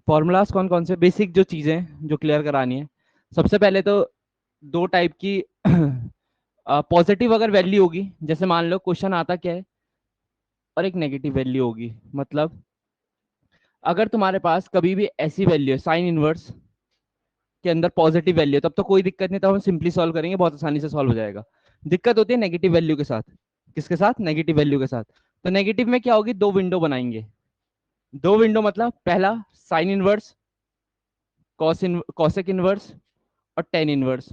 Formulas कौन कौन से, बेसिक जो चीजें जो क्लियर करानी है। सबसे पहले तो दो टाइप की पॉजिटिव अगर वैल्यू होगी, जैसे मान लो क्वेश्चन आता क्या है, और एक नेगेटिव वैल्यू होगी, मतलब अगर तुम्हारे पास कभी भी ऐसी वैल्यू है साइन इनवर्स के अंदर पॉजिटिव वैल्यू है, तब तो कोई दिक्कत नहीं, तब हम सिंपली सॉल्व करेंगे, बहुत आसानी से सॉल्व हो जाएगा। दिक्कत होती है नेगेटिव वैल्यू के साथ। किसके साथ? नेगेटिव वैल्यू के साथ। तो नेगेटिव में क्या होगी, दो विंडो बनाएंगे। दो विंडो मतलब पहला साइन इनवर्स, कॉसेक इनवर्स और टेन इनवर्स,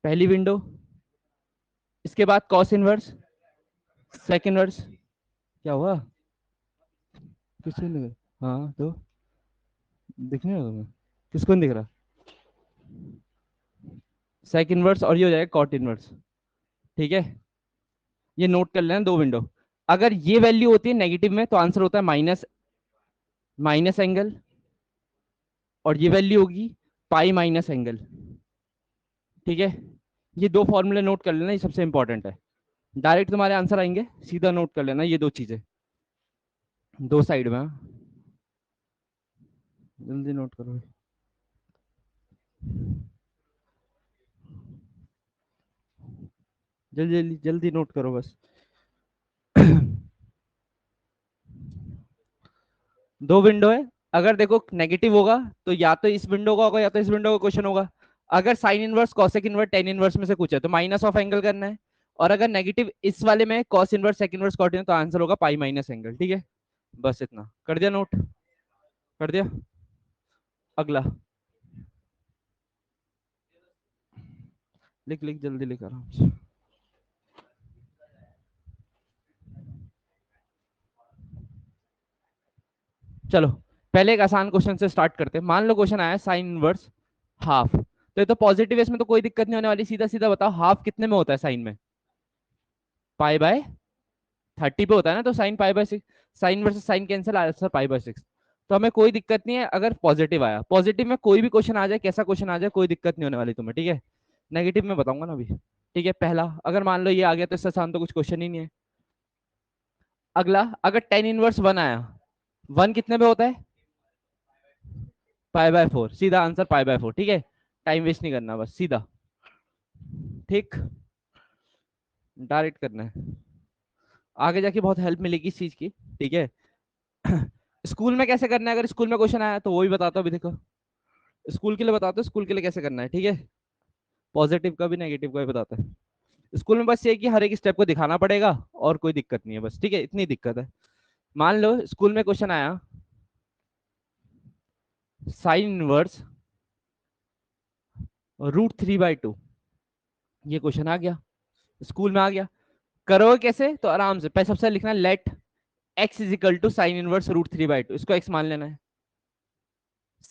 पहली विंडो। इसके बाद कॉस इनवर्स, सेकंड इनवर्स। क्या हुआ? किसको नहीं दिख रहा? हाँ तो दिखने लगा तुम्हें? किसको नहीं दिख रहा? सेक इनवर्स और ये हो जाएगा कॉट इनवर्स। ठीक है, ये नोट कर लेना, दो विंडो। अगर ये वैल्यू होती है नेगेटिव में तो आंसर होता है माइनस माइनस एंगल, और ये वैल्यू होगी पाई माइनस एंगल। ठीक है, ये दो फॉर्मूले नोट कर लेना, ये सबसे इंपॉर्टेंट है। डायरेक्ट तुम्हारे आंसर आएंगे, सीधा नोट कर लेना ये दो चीजें, दो साइड में। हाँ? जल्दी नोट करो, जल्दी जल्दी जल्दी नोट करो बस। दो विंडो है, अगर देखो नेगेटिव होगा तो या तो इस विंडो का होगा या तो इस विंडो का क्वेश्चन होगा। अगर sine inverse cosec inverse tan inverse में से कुछ है तो माइनस ऑफ एंगल करना है, और अगर नेगेटिव इस वाले में cos inverse sec inverse cot inverse तो आंसर होगा पाई माइनस एंगल। ठीक है, बस इतना कर दिया, नोट कर दिया। अगला लिख लिख जल्दी लिख आराम से। चलो पहले एक आसान क्वेश्चन से स्टार्ट करते हैं। मान लो क्वेश्चन आया साइन इनवर्स हाफ, तो ये तो पॉजिटिव है, इसमें तो कोई दिक्कत नहीं होने वाली। सीधा सीधा बताओ हाफ कितने में होता है साइन में? पाई बाय 30 पे होता है ना, तो sine pi by 6, sine versus sine cancel, answer pi by 6। तो हमें कोई दिक्कत नहीं है अगर पॉजिटिव आया। पॉजिटिव में कोई भी क्वेश्चन आ जाए, कैसा क्वेश्चन आ जाए, कोई दिक्कत नहीं होने वाली तुम्हें। ठीक है, नेगेटिव में बताऊंगा ना अभी। ठीक है, पहला अगर मान लो ये आ गया तो इससे आसान तो कुछ क्वेश्चन ही नहीं है। अगला अगर टेन इनवर्स वन आया, वन कितने पे होता है? पाई बाय 4, सीधा आंसर पाई बाय 4। ठीक है, टाइम वेस्ट नहीं करना, बस सीधा। ठीक, डायरेक्ट करना है, आगे जाके बहुत हेल्प मिलेगी इस चीज की। ठीक है। स्कूल में कैसे करना है, अगर स्कूल में क्वेश्चन आया तो वो भी बताता हूँ अभी, देखो। स्कूल के लिए बताता हूँ, स्कूल के लिए कैसे करना है। ठीक है, पॉजिटिव का भी नेगेटिव का भी बताता है। स्कूल में बस ये कि हर एक स्टेप को दिखाना पड़ेगा, और कोई दिक्कत नहीं है बस। ठीक है, इतनी दिक्कत है। मान लो स्कूल में क्वेश्चन आया साइन इनवर्स √3/2, ये क्वेश्चन आ गया, स्कूल में आ गया। करोगे कैसे? तो आराम से पहले सबसे लिखना let x is equal to sine inverse √3/2, इसको एक्स मान लेना है।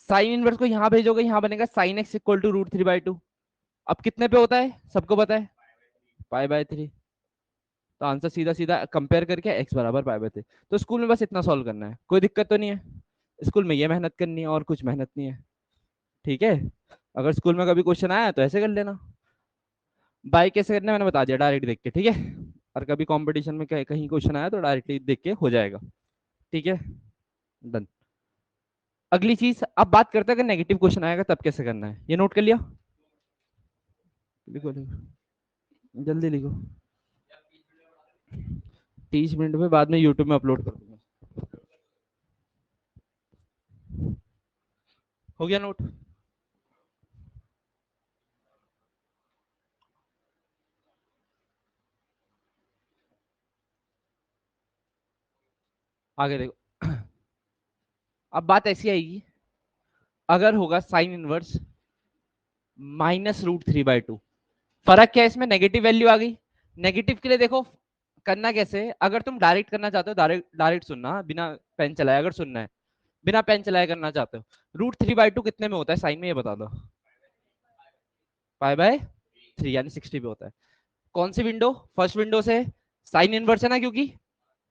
साइन इनवर्स को यहां भेजोगे, यहां बनेगा साइन एक्स इक्वल टू √3/2। अब कितने पे होता है सबको पता है? Pi by 3। तो आंसर सीधा सीधा कंपेयर करके एक्स बराबर पाई बाय 3। तो स्कूल में बस इतना सॉल्व करना है, कोई दिक्कत तो नहीं है। स्कूल में ये मेहनत करनी है और कुछ मेहनत नहीं है। ठीक है, अगर स्कूल में कभी क्वेश्चन आया तो ऐसे कर लेना। बाय कैसे करना है मैंने बता दिया, डायरेक्ट देख के। ठीक है, और कभी कंपटीशन में कहीं क्वेश्चन आया तो डायरेक्टली देख के हो जाएगा। ठीक है, डन। अगली चीज अब बात करते हैं, अगर नेगेटिव क्वेश्चन आएगा तब कैसे करना है, ये नोट कर लिया? लिखो लिखो, जल्दी लिखो। 30 मिनट में बाद में यूट्यूब में अपलोड कर दूंगा। हो गया नोट? आगे देखो। अब बात ऐसी आएगी, अगर होगा साइन इनवर्स -√3/2, फर्क क्या है इसमें? नेगेटिव वैल्यू आ गई। नेगेटिव के लिए देखो करना कैसे है, अगर तुम डायरेक्ट करना चाहते हो, डायरेक्ट डायरेक्ट सुनना, बिना पेन चलाए अगर सुनना है, बिना पेन चलाए करना चाहते हो। √3/2 कितने में होता है साइन में, ये बता दो? पाई बाय 3 यानी 60 पे होता है। कौन सी विंडो? फर्स्ट विंडो से। साइन इनवर्स है ना, क्योंकि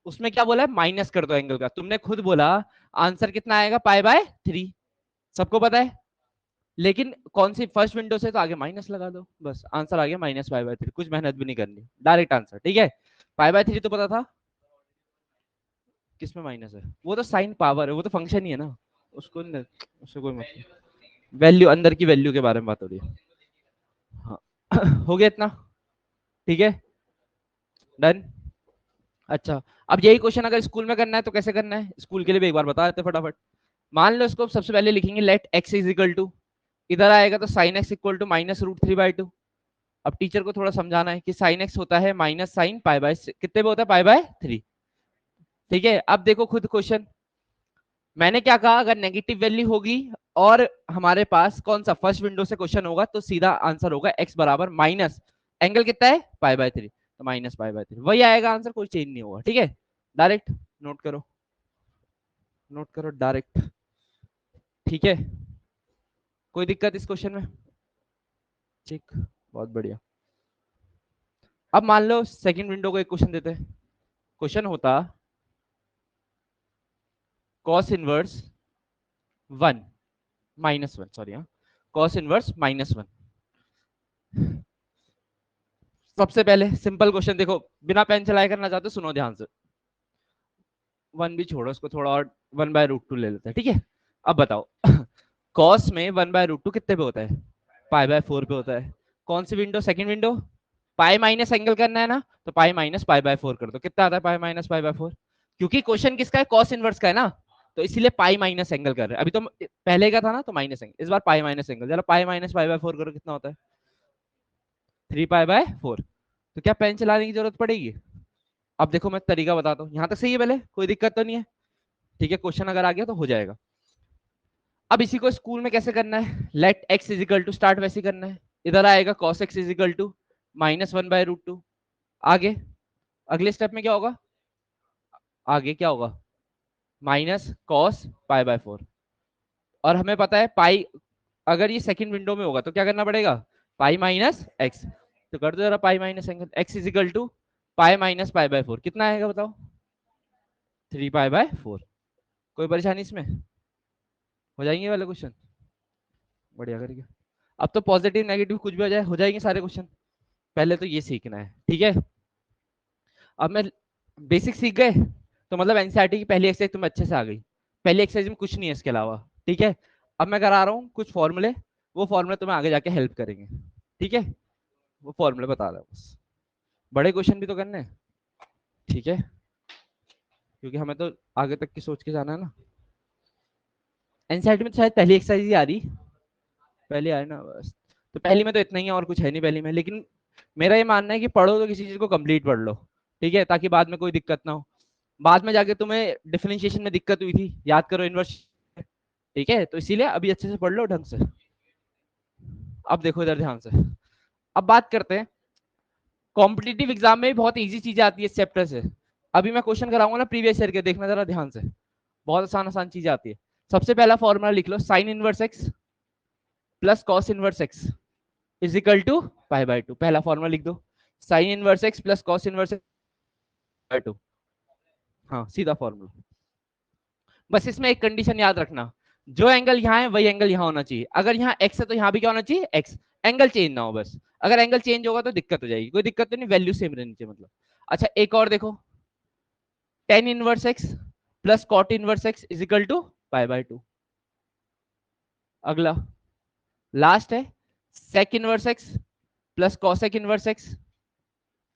उसमें क्या बोला है, माइनस कर दो एंगल का। तुमने खुद बोला आंसर कितना आएगा, पाई बाय 3, सबको पता है। लेकिन कौन सी फर्स्ट विंडो से, तो आगे माइनस लगा दो, बस आंसर आ गया -पाई बाय 3, कुछ मेहनत भी नहीं करनी, डायरेक्ट आंसर। ठीक है, पाई बाय 3 तो पता था। किसमें माइनस है? वो तो साइन पावर है, वो तो फंक्शन ही है ना। उसको उससे कोई मतलब, वैल्यू अंदर की वैल्यू के बारे में बात हो रही है। हाँ हो गया इतना, ठीक है, डन। अच्छा, अब यही क्वेश्चन अगर स्कूल में करना है तो कैसे करना है, स्कूल के लिए भी एक बार बता देते फटाफट। मान लो इसको सबसे पहले लिखेंगे let x is equal to, इधर आएगा तो sine x equal to minus root three by two. अब टीचर को थोड़ा समझाना है कि साइन एक्स होता है माइनस साइन पाई बाय कितने पे होता है, पाई बाय थ्री। ठीक है, अब देखो खुद क्वेश्चन, मैंने क्या कहा, अगर नेगेटिव वैल्यू होगी और हमारे पास कौन सा फर्स्ट विंडो से क्वेश्चन होगा तो सीधा आंसर होगा एक्स बराबर माइनस एंगल कितना है, पाई बाय थ्री, तो माइनस पाई बाय थ्री वही आएगा आंसर, कोई चेंज नहीं होगा। ठीक है, डायरेक्ट नोट करो, नोट करो डायरेक्ट। ठीक है, कोई दिक्कत इस क्वेश्चन में? ठीक, बहुत बढ़िया। अब मान लो सेकंड विंडो को एक क्वेश्चन देते हैं, क्वेश्चन होता cos inverse one minus one, sorry हाँ, कॉस इनवर्स माइनस वन। सबसे पहले सिंपल क्वेश्चन देखो, बिना पेन चलाए करना चाहते हो, सुनो ध्यान से, वन भी छोड़ो उसको थोड़ा और, वन बाय रूट टू ले लेते हैं। ठीक है, अब बताओ कॉस में वन बाय रूट टू कितने पे होता है, पाई बाय फोर पे होता है। कौन सी window, second window, pi minus angle करना है ना, तो pi minus pi by four कर दो, कितना आता है pi minus pi by four, क्योंकि क्वेश्चन किसका है, कॉस इनवर्स का है ना, तो इसीलिए पाई माइनस एंगल कर रहे हैं। अभी तो पहले का था ना तो माइनस एंगल, इस बार पाई माइनस एंगल, चलो पाई माइनस पाई बाय फोर करो, कितना होता है, थ्री पाई बाय फोर। तो क्या पेन चलाने की जरूरत पड़ेगी? अब देखो मैं तरीका बताता हूँ, यहाँ तक सही है, पहले कोई दिक्कत तो नहीं है? ठीक है, क्वेश्चन अगर आ गया तो हो जाएगा। अब इसी को स्कूल में कैसे करना है, let x is equal to start वैसे करना है, इधर आएगा cos x is equal to minus one by root two. आगे अगले स्टेप में क्या होगा, आगे क्या होगा, minus cos pi by four. और हमें पता है पाई, अगर ये सेकंड विंडो में होगा तो क्या करना पड़ेगा, पाई माइनस एक्स, तो कर दो जरा pi minus angle, x is equal to pi minus pi by four, कितना आएगा बताओ, थ्री पाई बाय फोर। कोई परेशानी इसमें? हो जाएंगे वाले क्वेश्चन, बढ़िया करके। अब तो पॉजिटिव नेगेटिव कुछ भी हो जाए, हो जाएंगे सारे क्वेश्चन, पहले तो ये सीखना है। ठीक है, अब मैं बेसिक सीख गए तो मतलब एनसीईआरटी की पहली एक्सरसाइज तुम्हें अच्छे से आ गई, पहली एक्सरसाइज में कुछ नहीं है इसके अलावा। ठीक है, अब मैं करा रहा हूँ कुछ फॉर्मूले, वो फॉर्मूले तुम्हें आगे जाके हेल्प करेंगे। ठीक है, वो फॉर्मूले बता रहा हूँ बस, बड़े क्वेश्चन भी तो करने हैं। ठीक है, क्योंकि हमें तो आगे तक की सोच के जाना है ना। एनसीईआरटी में तो शायद पहली एक्सरसाइज ही आ रही, पहली आए ना बस, तो पहली में तो इतना ही है और कुछ है नहीं पहली में, लेकिन मेरा ये मानना है कि पढ़ो तो किसी चीज को कंप्लीट पढ़ लो। ठीक है, ताकि बाद में कोई दिक्कत ना हो, बाद में जाके तुम्हें डिफरेंशिएशन में दिक्कत हुई थी, याद करो इनवर्स। ठीक है, तो इसीलिए अभी अच्छे से पढ़ लो ढंग से। अब देखो इधर ध्यान से, अब बात करते हैं, कॉम्पिटिटिव एग्जाम में भी बहुत इजी चीजें आती है इस चैप्टर से। अभी मैं क्वेश्चन कराऊंगा ना प्रीवियस ईयर के, देखना जरा ध्यान से, बहुत आसान आसान चीजें आती है। सबसे पहला फॉर्मूला लिख लो, sine inverse x plus cos inverse x is equal to pi by two, पहला फॉर्मूला लिख दो, sine inverse x plus cos inverse X by two. हाँ सीधा फॉर्मूला, बस इसमें एक कंडीशन याद रखना, जो एंगल यहाँ है वही एंगल यहाँ होना चाहिए, अगर यहाँ एक्स है तो यहाँ भी क्या होना चाहिए, एक्स, एंगल चेंज ना हो बस, अगर एंगल चेंज होगा तो दिक्कत हो जाएगी, कोई दिक्कत तो नहीं, वैल्यू सेम रहनी चाहिए मतलब। अच्छा एक और देखो, tan inverse x plus cot inverse x is equal to pi by two. अगला लास्ट है, sec inverse x plus cosec inverse x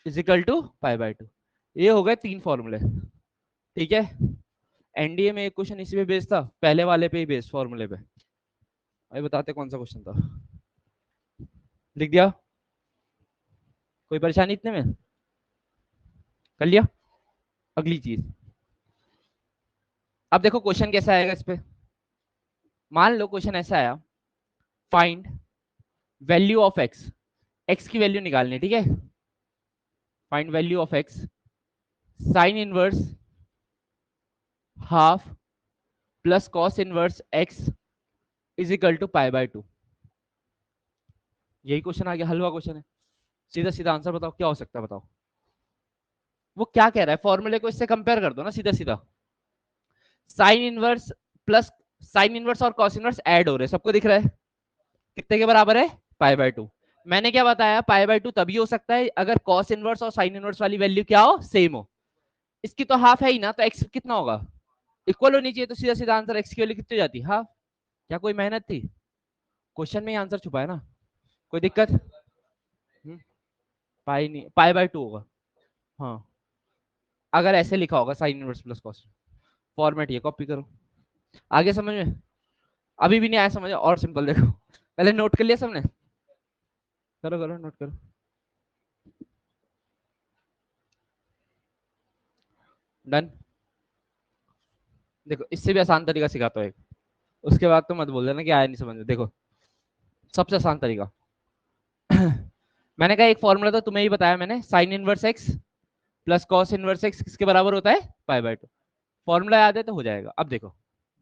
is equal to pi by two. ये हो गए तीन फॉर्मूले। ठीक है, एनडीए में एक क्वेश्चन इसी पे बेस्ड था, पहले वाले पे ही बेस्ड फॉर्मूले पे। अभी बताते कौन सा क्वेश्चन था, लिख दिया, कोई परेशानी इतने में, कर लिया। अगली चीज, अब देखो क्वेश्चन कैसा आएगा इस पे, मान लो क्वेश्चन ऐसा आया, find value of x, x की वैल्यू निकालनी है। ठीक है, find value of x sine inverse half plus cos inverse x is equal to pi by two. यही क्वेश्चन आ गया, हलवा क्वेश्चन है, सीधा सीधा आंसर बताओ क्या हो सकता है, बताओ। वो क्या कह रहा है, फॉर्मूले को इससे कंपेयर कर दो ना सीधा सीधा, sine inverse plus, sine inverse और कॉस इनवर्स ऐड हो रहे हैं, सबको दिख रहा है, कितने के बराबर है, पाई बाय टू। मैंने क्या बताया, पाई बाय टू तभी हो सकता है अगर कॉस इनवर्स और साइन इनवर्स वाली वैल्यू क्या हो, सेम हो। इसकी तो हाफ है ही ना, तो एक्स कितना होगा, इक्वल होनी चाहिए, तो सीधा सीधा आंसर एक्स की वैल्यू कितनी हो जाती? हाँ, क्या कोई मेहनत थी? क्वेश्चन में ही आंसर छुपा है ना, कोई दिक्कत? पाई नहीं, पाई बाय 2 होगा। हाँ, अगर ऐसे लिखा होगा sine inverse plus cos. Format ये कॉपी करो। आगे समझ में? अभी भी नहीं आया समझ? और सिंपल देखो, पहले नोट कर लिया सबने? करो करो, नोट करो। डन। देखो, इससे भी आसान तरीका सिखाता हूँ एक, उसके बाद तो मत बोल देना कि आया नहीं समझ में। देखो, सबसे आसान तरीका मैंने कहा एक फॉर्मूला तो तुम्हें ही बताया मैंने, sign inverse x plus cos inverse x किसके बराबर होता है? Pi by 2। फॉर्मूला याद है तो हो जाएगा। अब देखो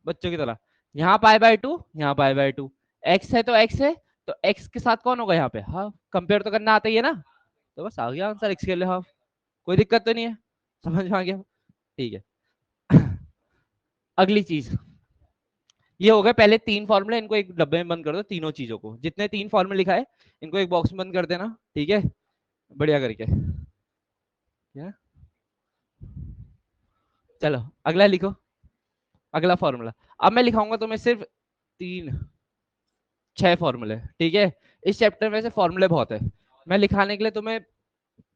बच्चों की तरह, यहाँ पाई बाय 2, यहाँ पाई बाय 2, एक्स है तो एक्स है, तो एक्स के साथ कौन होगा यहाँ पे? हाफ। कंपेयर तो करना आता ही है ना, तो बस आ गया आंसर एक्स के लिए हाफ। कोई दिक्कत तो नहीं है? समझ में आ गया? ठीक है। अगली चीज, ये हो गए पहले 3 फॉर्मूले, इनको एक डब्बे में बंद कर दो, तीनों चीजों को, जितने 3 फॉर्मूले लिखा है इनको एक बॉक्स में बंद कर देना, ठीक है? बढ़िया करके। क्या? चलो अगला लिखो, अगला फॉर्मूला। अब मैं लिखाऊंगा तुम्हें सिर्फ 6 फॉर्मूले, ठीक है? इस चैप्टर में से फॉर्मूले बहुत है, मैं लिखाने के लिए तुम्हें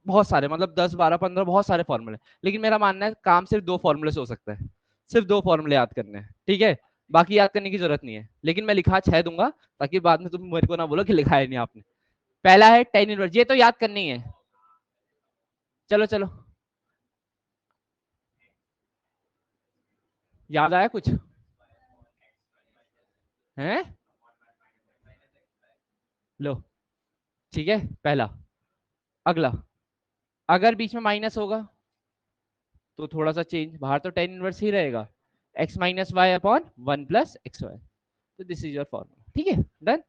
बहुत सारे, मतलब 10 12 15 बहुत सारे फॉर्मूले, लेकिन मेरा मानना है काम सिर्फ 2 फॉर्मूले से हो सकता है। सिर्फ 2 फॉर्मूले याद करने हैं, ठीक है? बाकी याद करने की जरूरत नहीं है, लेकिन मैं लिखा 6 दूंगा, ताकि बाद में तुम मेरे को ना बोलो कि लिखा है नहीं आपने। पहला है टेन इनवर्स, ये तो याद करनी है। चलो चलो, याद आया कुछ? है? लो, ठीक है, पहला। अगला, अगर बीच में माइनस होगा तो थोड़ा सा चेंज, बाहर तो टेन इनवर्स ही रहेगा, x minus y upon 1 + x y। तो दिस इज योर फॉर्मूला, ठीक है? डन।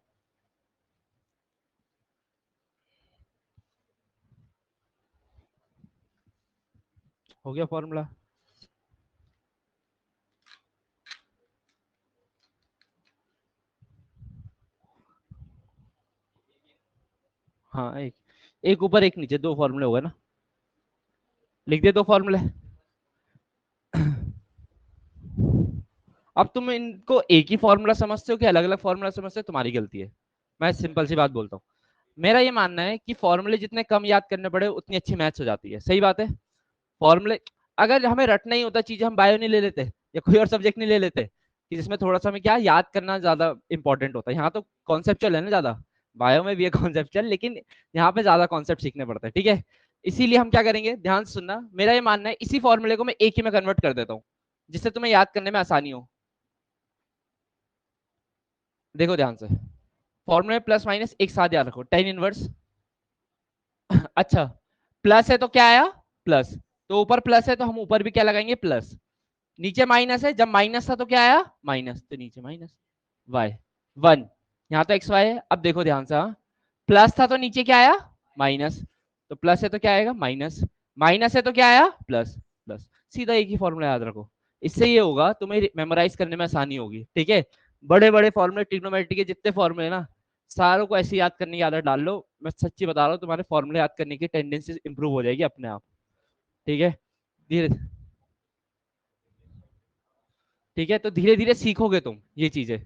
हो गया फॉर्मूला। हाँ, एक एक ऊपर एक नीचे, 2 फॉर्मूले हो गए ना? लिख दिए 2 फॉर्मूले। अब तुम इनको एक ही फॉर्मूला समझते हो कि अलग अलग फॉर्मूला समझते हो, तुम्हारी गलती है। मैं सिंपल सी बात बोलता हूँ, मेरा ये मानना है कि फॉर्मूले जितने कम याद करने पड़े उतनी अच्छी मैथ्स हो जाती है। सही बात है? फॉर्मूले, अगर हमें रटना ही होता चीजें, हम बायो नहीं ले लेते या कोई और सब्जेक्ट नहीं ले लेते कि जिसमें थोड़ा सा हमें क्या याद करना ज्यादा इंपॉर्टेंट होता है? यहाँ तो कॉन्सेप्चुअल है ना ज्यादा, बायो में भी है कॉन्सेप्चुअल, लेकिन यहाँ पे ज्यादा कॉन्सेप्ट सीखने पड़ता है, ठीक है? इसीलिए हम क्या करेंगे, ध्यान से सुनना, मेरा ये मानना है इसी फॉर्मूले को मैं एक ही में कन्वर्ट कर देता हूँ, जिससे तुम्हें याद करने में आसानी हो। देखो ध्यान से, फॉर्मूले प्लस माइनस एक साथ याद रखो, टेन इनवर्स। अच्छा, प्लस है तो क्या आया? प्लस। तो ऊपर प्लस है तो हम ऊपर भी क्या लगाएंगे? प्लस। नीचे माइनस है, जब माइनस था तो क्या आया? माइनस, तो नीचे माइनस। वाई 1, यहाँ तो एक्स वाई है। अब देखो ध्यान से, हाँ, प्लस था तो नीचे क्या आया? माइनस। तो प्लस है तो क्या आएगा? माइनस। माइनस है तो क्या आया? प्लस। प्लस। सीधा एक ही फॉर्मूला याद रखो, इससे ये होगा तुम्हें मेमोराइज करने में आसानी होगी, ठीक है? बड़े बड़े फॉर्मूले, ट्रिग्नोमेट्री के जितने फॉर्मूले ना, सारों को ऐसे याद करने की आदत डाल लो, मैं सच्ची बता रहा हूँ, तुम्हारे फॉर्मूले याद करने की टेंडेंसी इंप्रूव हो जाएगी अपने आप, ठीक है? धीरे, ठीक है, तो धीरे धीरे सीखोगे तुम ये चीजें।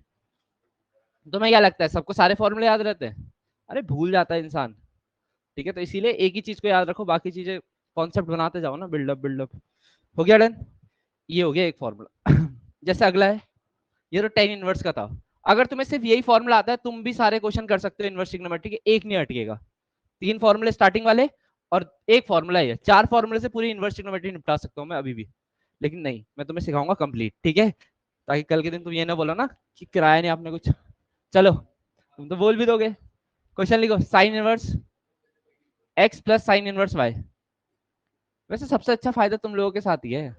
तुम्हें क्या लगता है सबको सारे फॉर्मूले याद रहते हैं? अरे भूल जाता है इंसान, ठीक है? तो इसीलिए एक ही चीज को याद रखो, बाकी चीजें कॉन्सेप्ट बनाते जाओ ना, बिल्डअप बिल्डअप। हो गया डन? ये हो गया एक फॉर्मूला। जैसे अगला है, ये तो टेन इनवर्स का था। अगर तुम्हें सिर्फ यही फॉर्मूला आता है, तुम भी सारे क्वेश्चन कर सकते हो इनवर्स ट्रिग्नोमेट्री के, एक नहीं अटकेगा। 3 फॉर्मूले स्टार्टिंग वाले और एक फॉर्मूला है, 4 फॉर्मूले से पूरी इनवर्स ट्रिग्नोमेट्री निपटा सकता हूँ मैं अभी भी। लेकिन नहीं, मैं तुम्हें सिखाऊंगा कंप्लीट, ठीक है? ताकि कल के दिन तुम ये ना बोलो ना कि कराया नहीं आपने कुछ। चलो, तुम तो बोल भी दोगे। क्वेश्चन लिखो, sine inverse x plus sine inverse Y. वैसे सबसे अच्छा फायदा तुम लोगों के साथ ही है,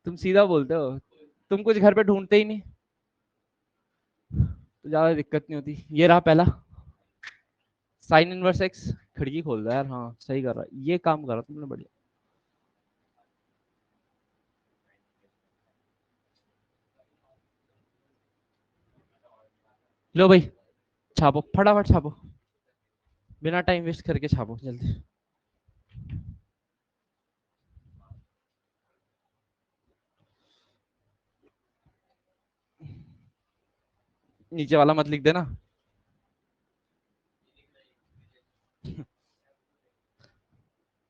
तुम सीधा बोलते हो, तुम कुछ घर पे ढूंढते ही नहीं, तो ज्यादा दिक्कत नहीं होती। ये रहा पहला, साइन इनवर्स एक्स। खिड़की खोल दो यार, हाँ सही कर रहा, ये काम करा तुमने बढ़िया। लो भाई, छापो फटाफट छापो, बिना टाइम वेस्ट करके छापो जल्दी। नीचे वाला मत लिख देना।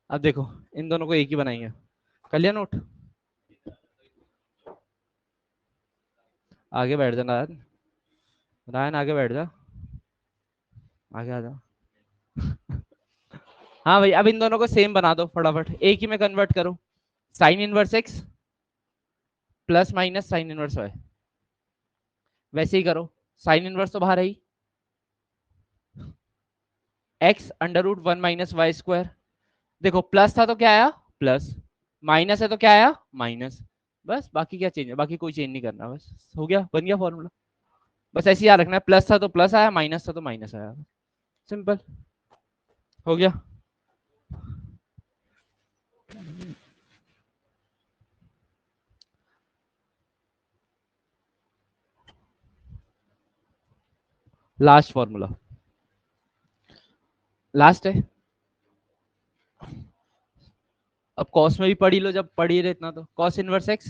अब देखो इन दोनों को एक ही बनाएंगे। कर लिया नोट? आगे बैठ जाना रायन, रायन आगे बैठ जा, आगे आ जा। हाँ भाई अब इन दोनों को सेम बना दो फटाफट, एक ही में कन्वर्ट करो। Sine inverse x plus minus sine inverse Y, वैसे ही करो। साइन इनवर्स तो बाहर है ही, X under root one minus Y square. देखो प्लस था तो क्या आया प्लस, माइनस है तो क्या आया माइनस। बस बाकी क्या चेंज है, बाकी कोई चेंज नहीं करना, बस हो गया, बन गया फॉर्मूला। बस ऐसे याद रखना है, प्लस था तो प्लस आया, माइनस था तो माइनस आया, सिंपल, हो गया। लास्ट फॉर्मूला, लास्ट है। अब कॉस में भी पढ़ ही लो, जब पढ़ ही रहे इतना तो, cos inverse x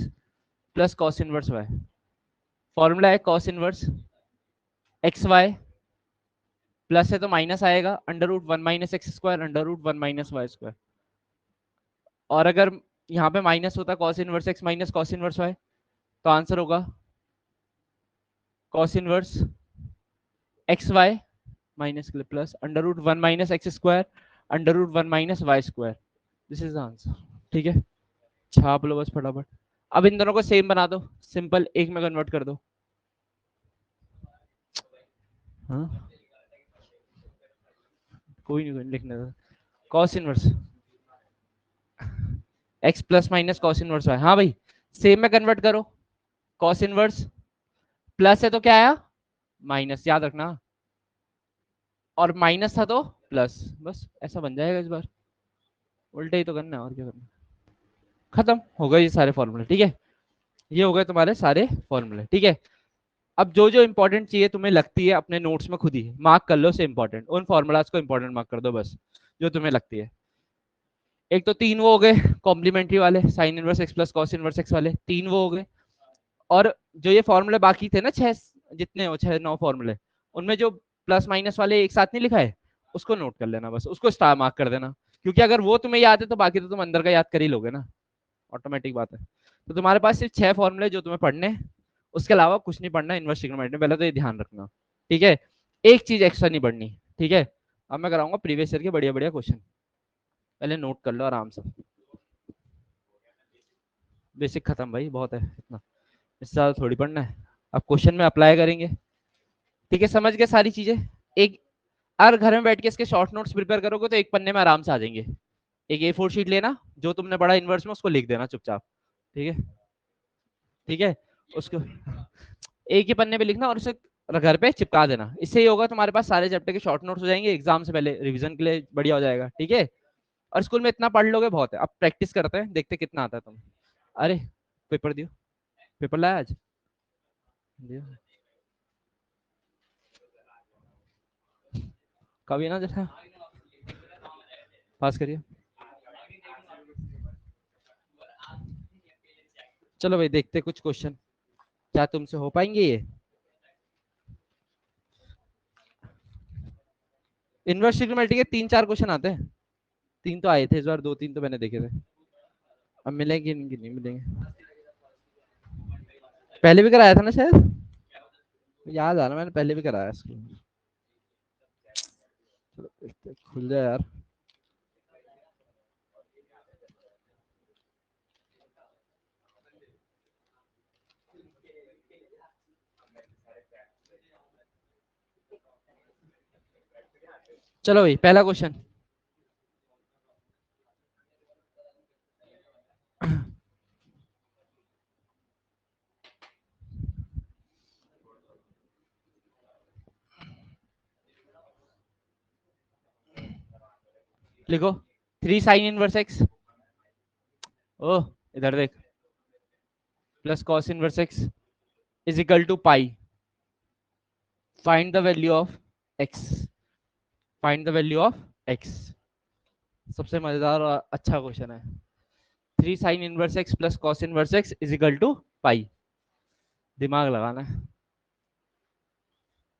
plus cos inverse Y, formula है cos inverse X Y, plus है तो माइनस आएगा, under root one minus x square under root one minus Y square. और अगर यहाँ पे माइनस होता cos inverse X minus cos inverse Y, तो आंसर होगा cos inverse X Y minus के लिए plus under root one minus x square under root one minus Y square, this is the answer. ठीक है, छाप लो बस फटाफट। अब इन दोनों को सेम बना दो, सिंपल, एक में कन्वर्ट कर दो। हाँ कोई नहीं लिखने दो, cos inverse x plus minus cos inverse y, हाँ भाई सेम में कन्वर्ट करो। कॉस इनवर्स प्लस है तो क्या आया माइनस, याद रखना, और माइनस था तो प्लस, बस ऐसा बन जाएगा इस बार, उल्टे ही तो करना है और क्या करना। खत्म हो गए ये सारे फॉर्मूले, ठीक है, ये हो गए तुम्हारे सारे फॉर्मूले, ठीक है। अब जो जो इंपॉर्टेंट चीजें तुम्हें लगती है अपने नोट्स में खुद ही मार्क कर लो से इंपॉर्टेंट, उन फॉर्मूलाज को इंपॉर्टेंट मार्क कर दो बस, जो तुम्हें लगती है। एक तो तीन वो हो गए कॉम्प्लीमेंट्री वाले, sign inverse x plus cos inverse x वाले, तीन वो हो गए। और जो ये फॉर्मूले बाकी थे ना, छह जितने हो, छह नौ फॉर्मूले, उनमें जो प्लस माइनस वाले एक साथ नहीं लिखा है, उसको नोट कर लेना बस, उसको स्टार मार्क कर देना, क्योंकि अगर वो तुम्हें याद है तो बाकी तो तुम अंदर का याद कर ही लोगे ना, ऑटोमेटिक बात है। तो तुम्हारे पास सिर्फ छह फॉर्मूले जो तुम्हें पढ़ने हैं, उसके अलावा कुछ नहीं पढ़ना इन्वर्स ट्रिग्नोमेट्री में, पहले तो ये ध्यान रखना, ठीक है। एक चीज एक्स्ट्रा नहीं पढ़नी, ठीक है। अब मैं कराऊंगा प्रीवियस ईयर के बढ़िया बढ़िया क्वेश्चन, पहले नोट कर लो आराम से। बेसिक खत्म भाई, बहुत है इतना, इससे ज्यादा थोड़ी पढ़ना है। अब क्वेश्चन में अप्लाई करेंगे, ठीक है, समझ गए सारी चीजें। एक, अगर घर में बैठ के इसके शॉर्ट नोट्स प्रिपेयर करोगे तो एक पन्ने में आराम से आ जाएंगे। एक ए फोर शीट लेना, जो तुमने पढ़ा इनवर्स में उसको लिख देना चुपचाप, ठीक है, ठीक है, उसको एक ही पन्ने पे लिखना और उसे घर पे चिपका देना, इससे ही होगा तुम्हारे पास सारे चैप्टर के शॉर्ट नोट्स हो जाएंगे, एग्जाम से पहले रिवीजन के लिए बढ़िया हो जाएगा, ठीक है। और स्कूल में इतना पढ़ लोगे बहुत है, अब प्रैक्टिस करते हैं, देखते कितना आता है तुम्हें। अरे पेपर दियो, पेपर लाया आज, दियो कभी ना, जैसा पास करिए। चलो भाई देखते कुछ क्वेश्चन, क्या तुमसे हो पाएंगे ये। इनवर्स ट्रिग्नोमेट्री के तीन चार क्वेश्चन आते हैं, तीन तो आए थे इस बार, दो तीन तो मैंने देखे थे, अब मिलेंगे इनकी नहीं मिलेंगे। पहले भी कराया था ना शायद, याद आ रहा मैंने पहले भी कराया इसको। चलो देखते हैं, खुल जाए यार। चलो भाई पहला क्वेश्चन, लिखो, थ्री साइन इनवर्स एक्स, ओह इधर देख, plus cos inverse x is equal to pi, find the value of X, find the value of X. सबसे मजेदार और अच्छा क्वेश्चन है, three sine inverse x plus cos inverse x is equal to pi, दिमाग लगाना है।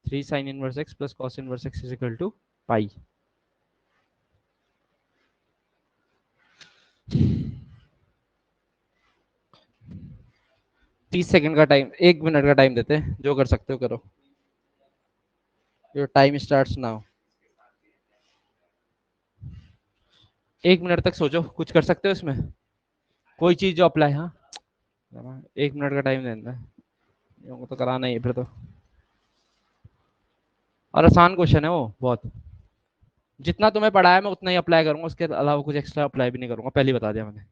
3 sin inverse x plus cos inverse x is equal to pi. तीस second का टाइम, 1 मिनट का टाइम देते हैं, जो कर सकते हो करो। Your time starts now. 1 minute तक सोचो, कुछ कर सकते हो इसमें, कोई चीज जो अप्लाई। हाँ 1 मिनट का टाइम देना है, ये तो कराना ही है फिर तो। और आसान क्वेश्चन है वो बहुत, जितना तुम्हें पढ़ाया मैं उतना ही अप्लाई करूंगा, उसके अलावा कुछ एक्स्ट्रा अप्लाई भी नहीं करूंगा, पहले ही बता दिया मैंने।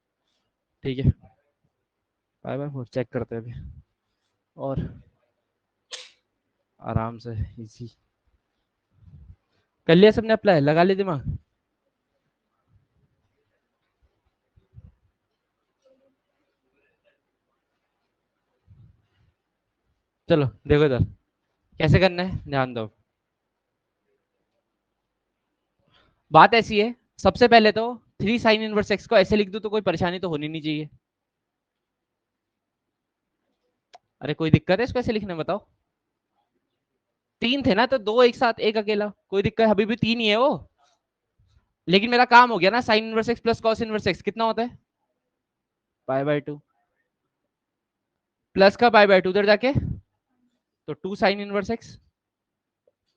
ठीक है, बाय बाय, चेक करते हैं अभी। और आराम से इजी कर लिया सबने अप्लाई, लगा लिया दिमाग। चलो देखो इधर कैसे करना है, ध्यान दो। बात ऐसी है, सबसे पहले तो 3 साइन इनवर्स एक्स को ऐसे लिख दो तो कोई परेशानी तो होनी नहीं चाहिए। अरे कोई दिक्कत है इसको ऐसे लिखने में, बताओ। तीन थे ना, तो दो एक साथ, एक अकेला, कोई दिक्कत, अभी भी तीन ही है वो। लेकिन मेरा काम हो गया ना, sign inverse x plus cos inverse x कितना होता है, पाई बाय 2, प्लस का पाई बाय 2 उधर जाके, तो 2 साइन इनवर्स एक्स,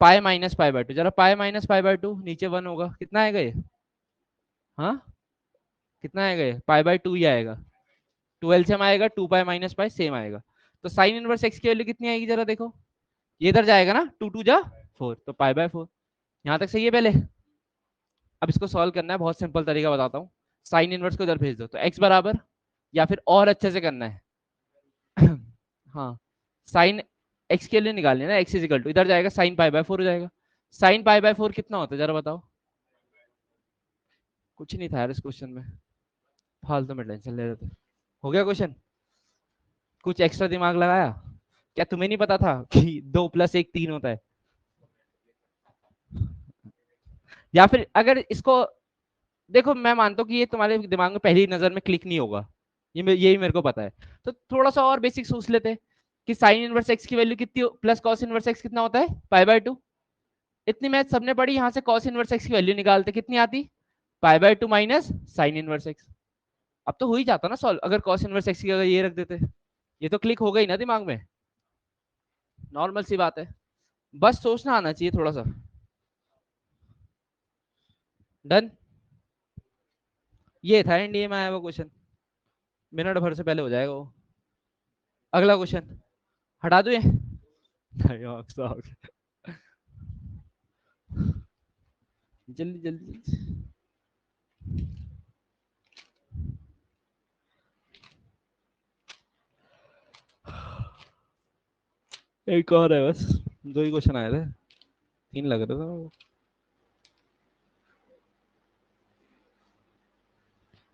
पाई माइनस पाई बाय 2, जरा पाई माइनस पाई बाय 2 नीचे 1 होगा, कितना आएगा ये, हाँ कितना आएगा ये, पाई बाय 2 ही आएगा। 2 एलसीएम आएगा, 2 पाई माइनस पाई सेम आएगा। तो साइन इनवर्स एक्स की वैल्यू कितनी आएगी जरा देखो, ये इधर जाएगा ना, 2 2 जा 4, तो पाई बाय 4। यहाँ तक सही है पहले। अब इसको सॉल्व करना है, बहुत सिंपल तरीका बताता हूँ। साइन इनवर्स को इधर भेज दो तो एक्स बराबर, या फिर और अच्छे से करना है हाँ साइन एक्स के लिए निकालनी है ना, एक्स इज इक्वल टू, इधर जाएगा साइन पाई बाय 4 हो जाएगा। साइन पाई बाय 4 कितना होता है जरा बताओ। कुछ नहीं था यार इस क्वेश्चन में, फालतू में टेंशन ले रहे थे। हो गया क्वेश्चन, कुछ एक्स्ट्रा दिमाग लगाया क्या, तुम्हें नहीं पता था कि 2 + 1 3 होता है। या फिर अगर इसको देखो, मैं मानता हूँ कि ये तुम्हारे दिमाग में पहली नजर में क्लिक नहीं होगा, यही मेरे को पता है। तो थोड़ा सा और बेसिक सोच लेते हैं कि साइन इनवर्स एक्स की वैल्यू कितनी प्लस कॉस इनवर्स एक्स कितना होता है, पाई बाय 2। इतनी मैथ सबने पढ़ी, यहाँ से कॉस इनवर्स एक्स की वैल्यू निकालते कितनी आती, pi by 2 minus sine inverse x. अब तो हो ही जाता ना सॉल्व, अगर कॉस इनवर्स एक्स की अगर ये रख देते, ये तो क्लिक हो गई ना दिमाग में, नॉर्मल सी बात है, बस सोचना आना चाहिए थोड़ा सा। डन, ये था एनडीए में आया वो क्वेश्चन, मिनट भर से पहले हो जाएगा वो। अगला क्वेश्चन हटा दो ये जल्दी जल्दी। एक और है बस, दो ही क्वेश्चन आए थे, तीन लग रहे थे।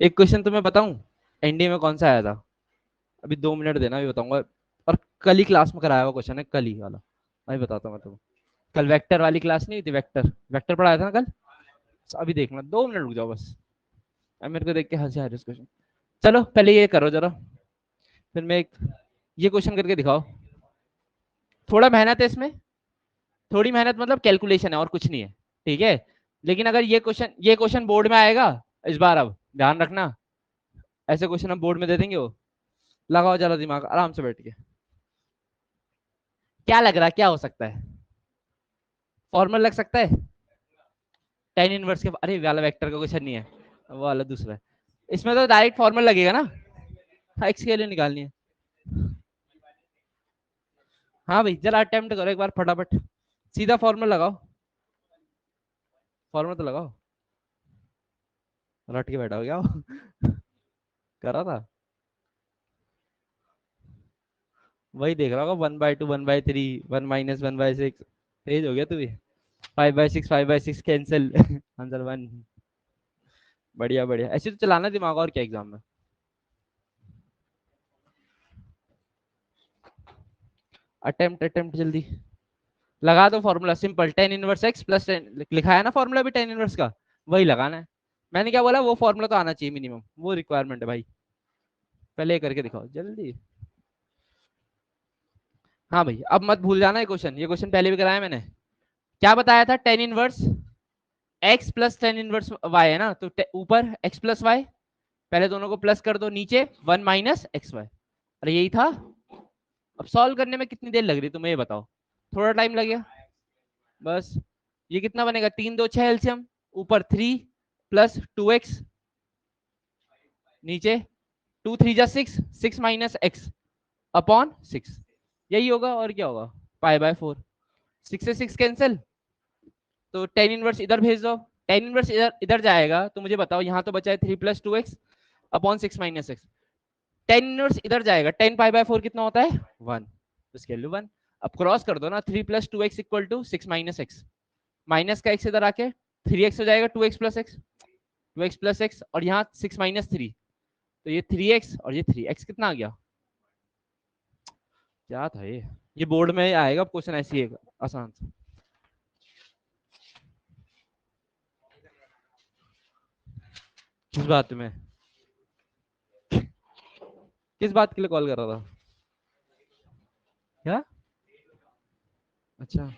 एक क्वेश्चन तुम्हें बताऊं एनडीए में कौन सा आया था, अभी 2 मिनट देना, अभी बताऊंगा। और कल ही क्लास में कराया हुआ क्वेश्चन है, कल ही वाला, अभी बताता हूँ मैं तुम्हें। कल वेक्टर वाली क्लास नहीं थी, वेक्टर वेक्टर पढ़ाया था ना कल, तो अभी देखना, 2 मिनट रुक जाओ बस। अब मेरे को देख के हंसी आ रही है क्वेश्चन। चलो पहले ये करो जरा, फिर मैं एक ये क्वेश्चन करके दिखाओ। थोड़ा मेहनत है इसमें, थोड़ी मेहनत मतलब कैलकुलेशन है और कुछ नहीं है, ठीक है। लेकिन अगर ये क्वेश्चन बोर्ड में आएगा इस बार, अब ध्यान रखना, ऐसे क्वेश्चन हम बोर्ड में दे देंगे वो, लगाओ जरा दिमाग आराम से बैठ के। क्या लग रहा है क्या हो सकता है, फॉर्मल लग सकता है, टेन इनवर्स के, अरे वाला वेक्टर का क्वेश्चन नहीं है, वो वाला दूसरा है। इसमें तो डायरेक्ट फॉर्मल लगेगा ना, एक्स के लिए निकालनी है। हाँ भाई जरा अटेम्प्ट करो एक बार फटाफट, सीधा फॉर्मल लगाओ, फॉर्मल तो लगाओ, रट के बैठा हो क्या करा था, वही देख रहा होगा, 1/2 1/3 1 - 1/6, तेज हो गया तू भी। 5/6 5/6 कैंसिल आंसर 1। बढ़िया बढ़िया, ऐसे तो चलाना दिमाग, और क्या एग्जाम में। अटेम्प्ट अटेम्प्ट जल्दी लगा दो, formula simple, ten inverse x plus ten, लिखा है ना फॉर्मूला भी टेन इनवर्स का, वही लगाना है। मैंने क्या बोला, वो फॉर्मूला तो आना चाहिए मिनिमम, वो रिक्वायरमेंट है भाई, पहले ये करके दिखाओ जल्दी। हाँ भाई, अब मत भूल जाना ये क्वेश्चन पहले भी कराया मैंने। क्या बताया था, tan inverse x plus tan inverse y है ना, तो ऊपर एक्स प्लस वाई, पहले दोनों को प्लस कर दो, नीचे वन माइनस एक्स वाई। अरे यही था। अब सॉल्व करने में कितनी देर लग रही तुम्हें ये बताओ, थोड़ा टाइम लगेगा बस। ये कितना बनेगा, तीन दो छह एलसीएम, ऊपर थ्री प्लस टू एक्स, नीचे टू थ्री जा six, six minus x upon six, यही होगा और क्या होगा, पाई बाय फोर। सिक्स से सिक्स कैंसिल, तो टेन इनवर्स इधर भेज दो, टेन इनवर्स इधर इधर जाएगा, तो मुझे बताओ यहाँ तो बचा है three plus two x upon six minus x, tan inverse इधर जाएगा, टेन पाई बाय फोर कितना होता है, वन, तो इसके वैल्यू वन। अब क्रॉस कर दो ना, three plus two x equal to six minus x, minus का एक्स इधर आके थ्री एक्स हो जाएगा, two x plus x, two x plus x, और यहाँ सिक्स माइनस थ्री, तो ये थ्री एक्स और ये थ्री एक्स कितना आ गया, क्या था ये बोर्ड में आएगा क्वेश्चन ऐसी है आसान सा। किस बात में, किस बात के लिए कॉल कर रहा था, क्या, अच्छा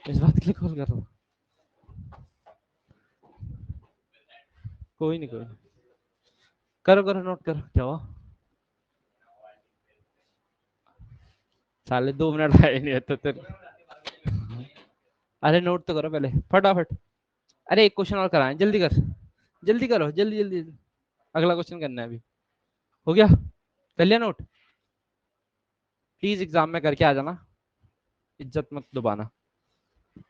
इस बात के लिए कॉल कर रहा था, कोई नहीं कोई नहीं, करो करो नोट करो क्या हुआ, साले दो मिनट आए नहीं तो अरे नोट तो करो पहले फटाफट। अरे एक क्वेश्चन और कराएं, जल्दी कर, जल्दी करो जल्दी जल्दी, अगला क्वेश्चन करना है अभी। हो गया, कर लिया नोट, प्लीज एग्जाम में करके आ जाना, इज्जत मत दुबाना।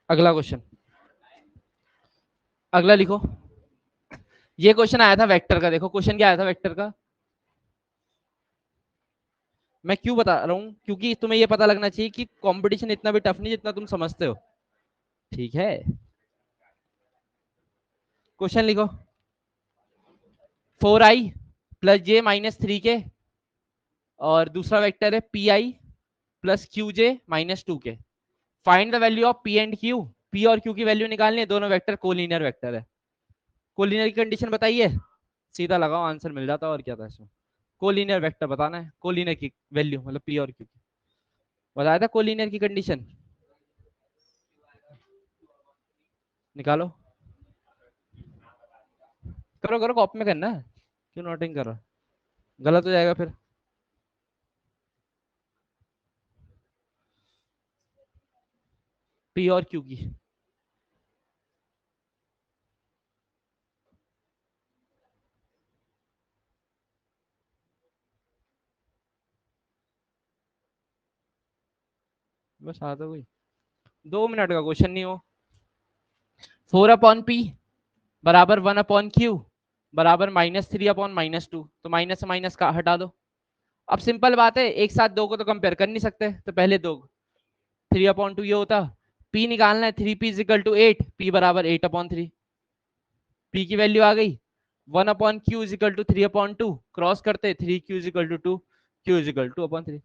अगला क्वेश्चन, अगला लिखो। ये क्वेश्चन आया था वेक्टर का, देखो क्वेश्चन क्या आया था वेक्टर का। मैं क्यों बता रहा हूँ, क्योंकि तुम्हें ये पता लगना चाहिए कि कंपटीशन इतना भी टफ नहीं जितना तुम समझते हो, ठीक है। क्वेश्चन लिखो, four I plus J minus three K, और दूसरा वेक्टर है P I plus Q J minus two K, find the value of P and Q. P और क्यू की वैल्यू निकालनी है, दोनों वेक्टर कोलिनियर वेक्टर है। कोलिनियर की कंडीशन बताइए, सीधा लगाओ आंसर मिल जाता, और क्या था इसमें, कोलिनियर वेक्टर बताना है, कोलिनियर की वैल्यू मतलब पी और क्यू, बताया था कोलिनियर की कंडीशन, निकालो, करो करो कॉपी में करना है, क्यों नोटिंग कर रहा, गलत हो जाएगा फिर। पी और क्यू की, बस आता कोई, दो मिनट का क्वेश्चन नहीं हो। फोर अपॉन पी बराबर वन अपॉन क्यू बराबर minus three upon minus two, तो माइनस से माइनस का हटा दो। अब सिंपल बात है, एक साथ दो को तो कंपेयर कर नहीं सकते, तो पहले दो, थ्री अपॉन टू ये होता, पी निकालना है, three P equal to eight, P बराबर एट अपॉन थ्री, पी की वैल्यू आ गई, one upon Q equal to three upon two, cross करते three Q equal to two, Q equal to upon three.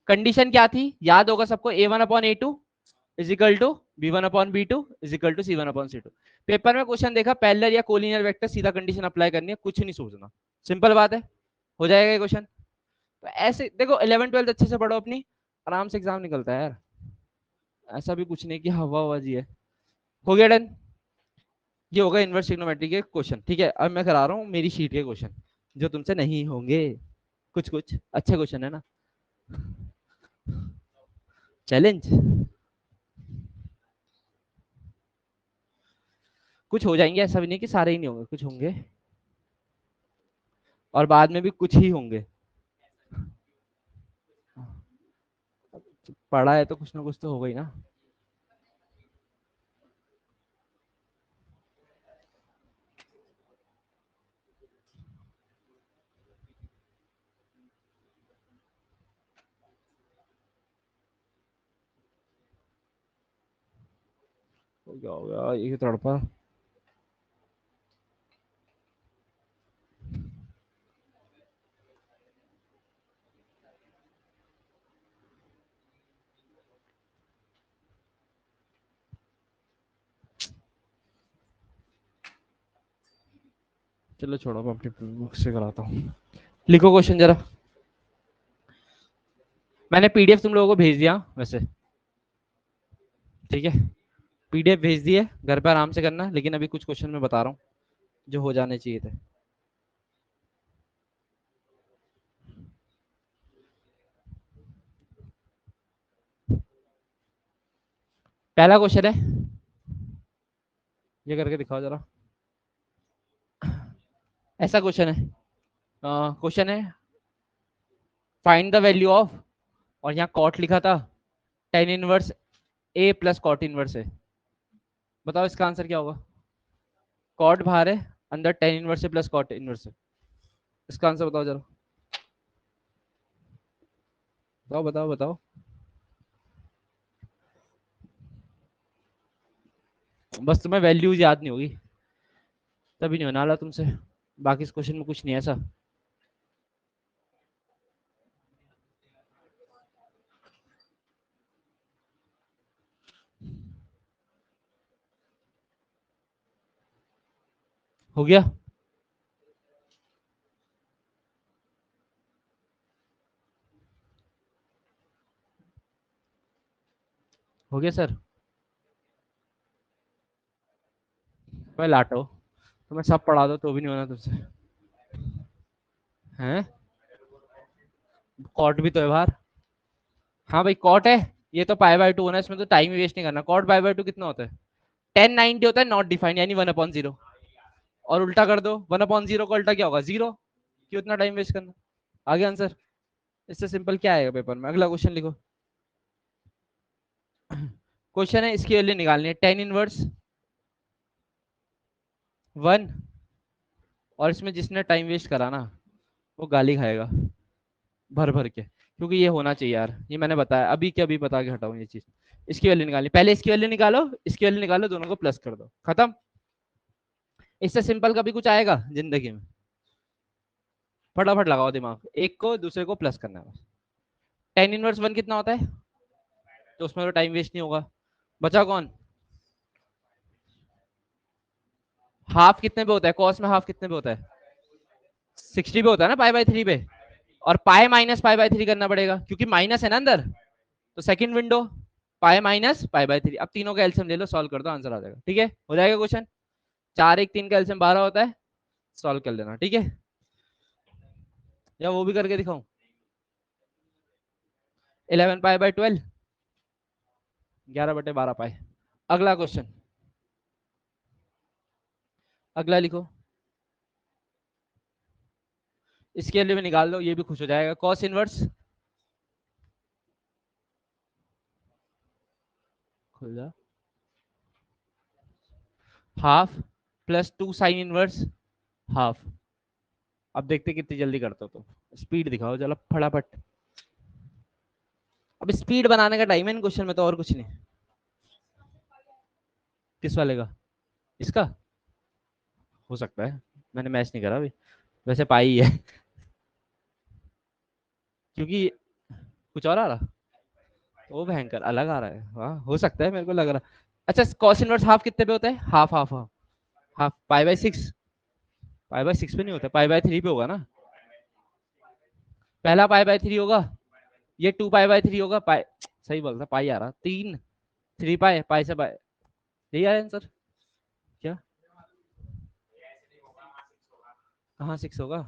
Condition क्या थी, याद होगा सबको, A one upon A two equal to B one upon B two equal to C one upon C two. Paper में question देखा parallel या collinear vector, सीधा condition apply करनी है, कुछ नहीं सोचना, सिंपल बात है, हो जाएगा ये क्वेश्चन। तो ऐसे देखो, 11 12 अच्छे से पढ़ो अपनी, आराम से एग्जाम निकलता है यार, ऐसा भी कुछ नहीं कि हवा हवाजी है। हो गया डन, ये होगा इनवर्स ट्रिग्नोमेट्री के क्वेश्चन, ठीक है। अब मैं करा रहा हूँ मेरी शीट के क्वेश्चन, जो तुमसे नहीं होंगे, कुछ कुछ अच्छे क्वेश्चन है ना, चैलेंज, कुछ हो जाएंगे, ऐसा भी नहीं कि सारे ही नहीं होंगे, कुछ होंगे, और बाद में भी कुछ ही होंगे, पढ़ा है तो कुछ ना कुछ तो होगा ही ना। हो गया हो गया, ये तड़पा, चलो छोड़ो, मैं अपनी बुक से कराता हूँ। लिखो क्वेश्चन जरा, मैंने पीडीएफ तुम लोगों को भेज दिया वैसे, ठीक है, पीडीएफ भेज दिए, घर पे आराम से करना, लेकिन अभी कुछ क्वेश्चन मैं बता रहा हूँ जो हो जाने चाहिए थे। पहला क्वेश्चन है, ये करके दिखाओ जरा। ऐसा क्वेश्चन है, क्वेश्चन है फाइंड द वैल्यू ऑफ, और यहाँ कॉट लिखा था, tan inverse A plus cot inverse है। बताओ इसका आंसर क्या होगा। कॉट बाहर है, अंदर टेन इनवर्स है प्लस कॉट इनवर्स है। इसका आंसर बताओ जरा, बताओ बताओ बताओ। बस तुम्हें वैल्यूज याद नहीं होगी, तभी नहीं होने वाला तुमसे। बाकी इस क्वेश्चन में कुछ नहीं है ऐसा। हो गया, हो गया सर। मैं लाटो, तुम्हें सब पढ़ा दो तो भी नहीं होना तुमसे। हैं, कॉट भी तो है बाहर। हाँ भाई कॉट है, ये तो पाई बाय टू होना है, इसमें तो टाइम ही वेस्ट नहीं करना। कॉट पाई बाय टू कितना होता है, 1090 होता है, नॉट डिफाइंड, यानी 1/0। और उल्टा कर दो, 1/0 का उल्टा क्या होगा, जीरो। क्यों इतना टाइम वेस्ट करना। आगे आंसर, इससे सिंपल क्या आएगा पेपर में। अगला क्वेश्चन लिखो। क्वेश्चन है, इसकी वैल्यू निकालनी है, टेन इनवर्स वन, और इसमें जिसने टाइम वेस्ट करा ना वो गाली खाएगा भर भर के, क्योंकि ये होना चाहिए यार, ये मैंने बताया अभी के अभी बता के हटाऊं ये चीज। इसकी वैल्यू निकालनी, पहले इसकी वैल्यू निकालो, इसकी वैल्यू निकालो, दोनों को प्लस कर दो, खत्म। इससे सिंपल कभी कुछ आएगा जिंदगी में। फटाफट लगाओ दिमाग, एक को दूसरे को प्लस करना है बस। टेन इनवर्स वन कितना होता है, तो उसमें तो टाइम वेस्ट नहीं होगा। बचा कौन, हाफ कितने पे होता है, कॉस में हाफ कितने पे होता है, 60 पे होता है ना, पाई बाय थ्री पे। और पाई माइनस पाई बाय थ्री करना पड़ेगा, क्योंकि माइनस है ना अंदर, तो second window, pi minus pi by three. अब तीनों का एलसीएम ले लो, सॉल्व कर दो, आंसर आ जाएगा, ठीक है, हो जाएगा क्वेश्चन। चार एक तीन का एलसीएम 12 होता है, सॉल्व कर लेना, ठीक है। या वो भी करके दिखाऊं, 11 पाई बाय 12, 11/12 पाई। अगला क्वेश्चन, अगला लिखो, इसके लिए भी निकाल दो, ये भी खुश हो जाएगा। कॉस इनवर्स, खुल जा, half plus two sine inverse half. अब देखते कितनी जल्दी करते हो तुम, स्पीड दिखाओ चलो फटाफट। अब स्पीड बनाने का टाइम है इन क्वेश्चन में, तो और कुछ नहीं। किस वाले का, इसका हो सकता है, मैंने मैच नहीं करा अभी, वैसे पाई ही है। क्योंकि कुछ और आ रहा, वो भयंकर अलग आ रहा है, हाँ हो सकता है, मेरे को लग रहा। अच्छा कॉस इनवर्स हाफ कितने पे होता है, half half half, half pi by 6, pi by 6 पे नहीं होता, पाई बाय 3 पे होगा ना। पहला पाई बाय 3 होगा, ये 2 पाई बाय 3 होगा, पाई, सही बोलता, पाई आ रहा, तीन, 3 पाई, पाई से पाई, यही आया आंसर क्या। कहाँ 6 होगा,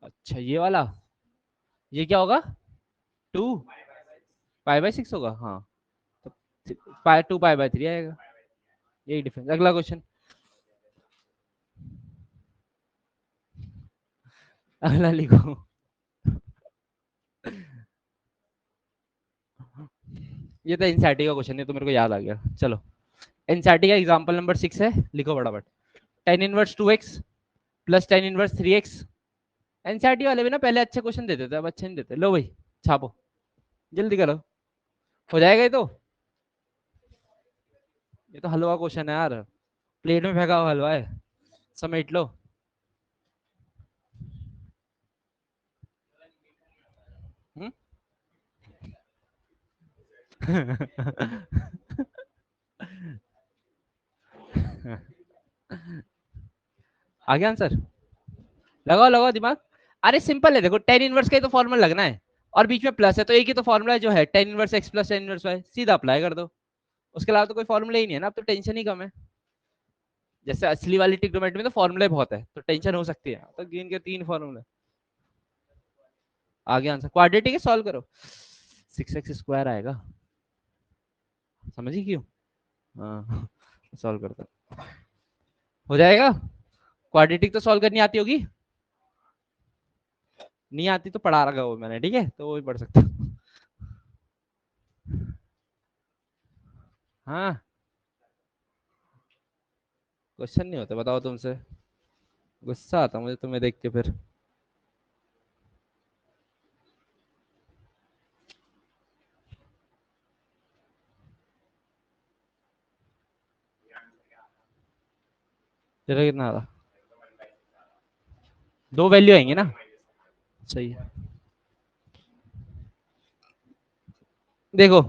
अच्छा ये वाला, ये क्या होगा, 2 पाई बाय 6 होगा, हाँ। तो पाई 2 पाई बाय 3 आएगा, यही डिफरेंस। अगला क्वेश्चन, अगला लिखो। ये तो एनसीईआरटी का क्वेश्चन है, तो मेरे को याद आ गया, चलो। एनसीईआरटी का एग्जांपल नंबर 6 है, लिखो फटाफट। Ten inverse 2x plus tan inverse 3x। NCERT वाले भी ना पहले अच्छे क्वेश्चन देते थे, अब अच्छे नहीं देते। लो भाई छापो, जल्दी करो, हो जाएगा ये तो हलवा क्वेश्चन है यार, प्लेट में फेंका हुआ हलवा है, समेट लो। हम्म? आ गया आंसर, लगाओ लगाओ दिमाग। अरे सिंपल है, देखो टेन इनवर्स का ही तो फॉर्मूला लगना है और बीच में प्लस है, तो एक ही तो फॉर्मूला है जो है tan inverse x plus tan inverse y, सीधा अप्लाई कर दो। उसके अलावा तो कोई फॉर्मूला ही नहीं है ना, अब तो टेंशन ही कम है। जैसे असली वाली ट्रिग्नोमेट्री में तो फॉर्मूले बहुत है, तो टेंशन हो सकती है, तो गिन के तीन फॉर्मूले। आगे आंसर क्वाड्रेटिक है, सॉल्व करो। 6x स्क्वायर आएगा, समझी क्यों? हाँ सॉल्व करता हो जाएगा। क्वाड्रेटिक तो सॉल्व करनी आती होगी, नहीं आती तो पढ़ा रखा वो मैंने, ठीक है, तो वो भी पढ़ सकते हो। हाँ क्वेश्चन नहीं होता, बताओ तुमसे गुस्सा आता मुझे तुम्हें देख के फिर। तेरा कितना आ रहा? दो वैल्यू आएंगे ना, सही है। देखो